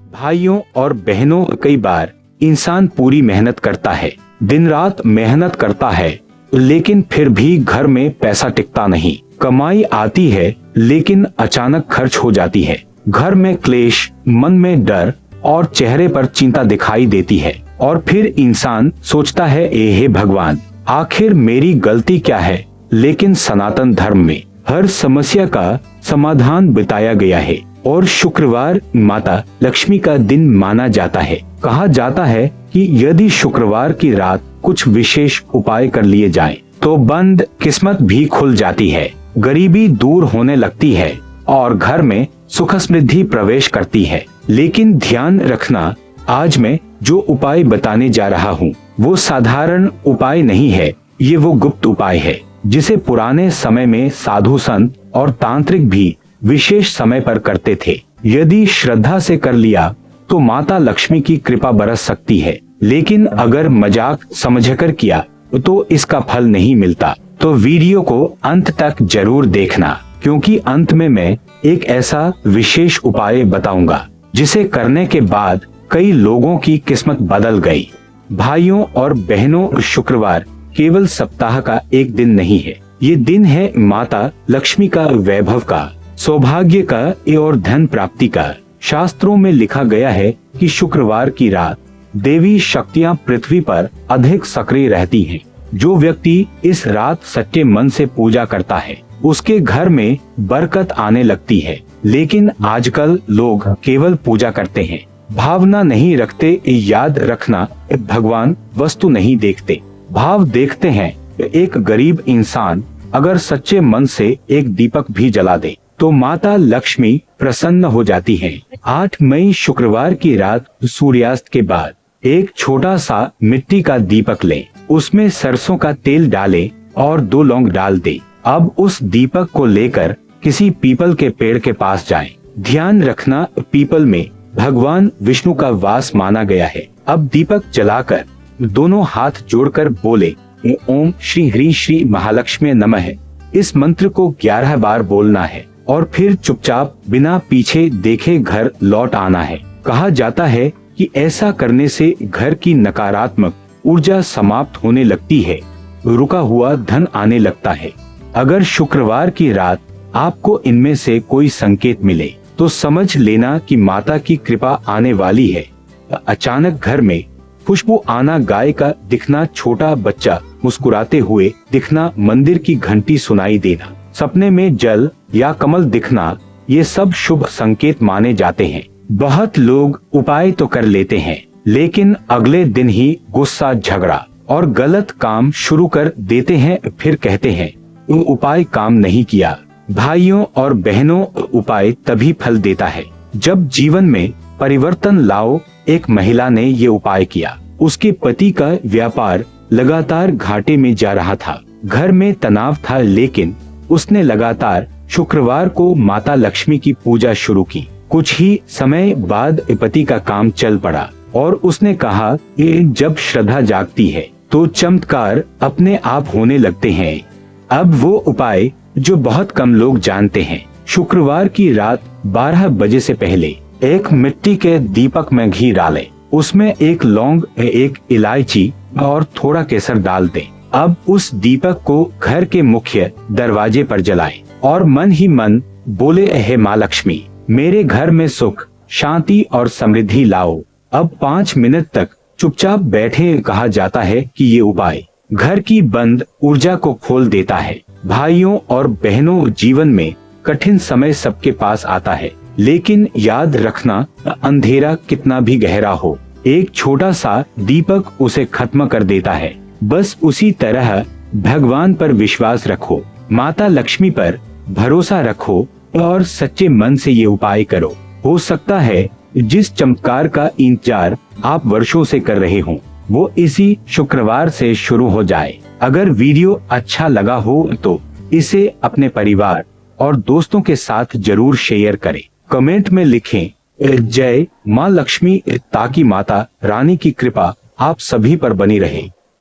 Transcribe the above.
भाइयों और बहनों, कई बार इंसान पूरी मेहनत करता है, दिन रात मेहनत करता है, लेकिन फिर भी घर में पैसा टिकता नहीं। कमाई आती है लेकिन अचानक खर्च हो जाती है। घर में क्लेश, मन में डर और चेहरे पर चिंता दिखाई देती है। और फिर इंसान सोचता है, हे भगवान, आखिर मेरी गलती क्या है? लेकिन सनातन धर्म में हर समस्या का समाधान बताया गया है और शुक्रवार माता लक्ष्मी का दिन माना जाता है। कहा जाता है कि यदि शुक्रवार की रात कुछ विशेष उपाय कर लिए जाएं, तो बंद किस्मत भी खुल जाती है, गरीबी दूर होने लगती है और घर में सुख समृद्धि प्रवेश करती है। लेकिन ध्यान रखना, आज मैं जो उपाय बताने जा रहा हूँ वो साधारण उपाय नहीं है, ये वो गुप्त उपाय है जिसे पुराने समय में साधु संत और तांत्रिक भी विशेष समय पर करते थे। यदि श्रद्धा से कर लिया तो माता लक्ष्मी की कृपा बरस सकती है, लेकिन अगर मजाक समझकर किया तो इसका फल नहीं मिलता। तो वीडियो को अंत तक जरूर देखना, क्योंकि अंत में मैं एक ऐसा विशेष उपाय बताऊंगा जिसे करने के बाद कई लोगों की किस्मत बदल गई। भाइयों और बहनों, शुक्रवार केवल सप्ताह का एक दिन नहीं है, ये दिन है माता लक्ष्मी का वैभव का, सौभाग्य का और धन प्राप्ति का। शास्त्रों में लिखा गया है कि शुक्रवार की रात देवी शक्तियां पृथ्वी पर अधिक सक्रिय रहती हैं। जो व्यक्ति इस रात सच्चे मन से पूजा करता है उसके घर में बरकत आने लगती है। लेकिन आजकल लोग केवल पूजा करते हैं, भावना नहीं रखते। याद रखना, भगवान वस्तु नहीं देखते, भाव देखते हैं। एक गरीब इंसान अगर सच्चे मन से एक दीपक भी जला दे तो माता लक्ष्मी प्रसन्न हो जाती है। 8 मई शुक्रवार की रात सूर्यास्त के बाद एक छोटा सा मिट्टी का दीपक लें, उसमें सरसों का तेल डालें और 2 लौंग डाल दें। अब उस दीपक को लेकर किसी पीपल के पेड़ के पास जाएं। ध्यान रखना, पीपल में भगवान विष्णु का वास माना गया है। अब दीपक जलाकर दोनों हाथ जोड़कर बोले, ओम श्री ह्रीं श्री महालक्ष्मी नमः। इस मंत्र को 11 बार बोलना है और फिर चुपचाप बिना पीछे देखे घर लौट आना है। कहा जाता है कि ऐसा करने से घर की नकारात्मक ऊर्जा समाप्त होने लगती है, रुका हुआ धन आने लगता है। अगर शुक्रवार की रात आपको इनमें से कोई संकेत मिले तो समझ लेना कि माता की कृपा आने वाली है। अचानक घर में खुशबू आना, गाय का दिखना, छोटा बच्चा मुस्कुराते हुए दिखना, मंदिर की घंटी सुनाई देना, सपने में जल या कमल दिखना, ये सब शुभ संकेत माने जाते हैं। बहुत लोग उपाय तो कर लेते हैं, लेकिन अगले दिन ही गुस्सा, झगड़ा और गलत काम शुरू कर देते हैं। फिर कहते हैं उपाय काम नहीं किया। भाइयों और बहनों, उपाय तभी फल देता है जब जीवन में परिवर्तन लाओ। एक महिला ने ये उपाय किया। उसके पति का व्यापार लगातार घाटे में जा रहा था, घर में तनाव था, लेकिन उसने लगातार शुक्रवार को माता लक्ष्मी की पूजा शुरू की। कुछ ही समय बाद पति का काम चल पड़ा और उसने कहा कि जब श्रद्धा जागती है तो चमत्कार अपने आप होने लगते हैं। अब वो उपाय जो बहुत कम लोग जानते हैं, शुक्रवार की रात 12 बजे से पहले एक मिट्टी के दीपक में घी डालें, उसमें 1 लौंग, 1 इलायची और थोड़ा केसर डाल दें। अब उस दीपक को घर के मुख्य दरवाजे पर जलाएं और मन ही मन बोले, हे माँ लक्ष्मी, मेरे घर में सुख, शांति और समृद्धि लाओ। अब 5 मिनट तक चुपचाप बैठे। कहा जाता है कि ये उपाय घर की बंद ऊर्जा को खोल देता है। भाइयों और बहनों, जीवन में कठिन समय सबके पास आता है, लेकिन याद रखना, अंधेरा कितना भी गहरा हो, एक छोटा सा दीपक उसे खत्म कर देता है। बस उसी तरह भगवान पर विश्वास रखो, माता लक्ष्मी पर भरोसा रखो और सच्चे मन से ये उपाय करो। हो सकता है जिस चमत्कार का इंतजार आप वर्षों से कर रहे हो वो इसी शुक्रवार से शुरू हो जाए। अगर वीडियो अच्छा लगा हो तो इसे अपने परिवार और दोस्तों के साथ जरूर शेयर करें। कमेंट में लिखें जय माँ लक्ष्मी, ताकि माता रानी की कृपा आप सभी पर बनी रहे।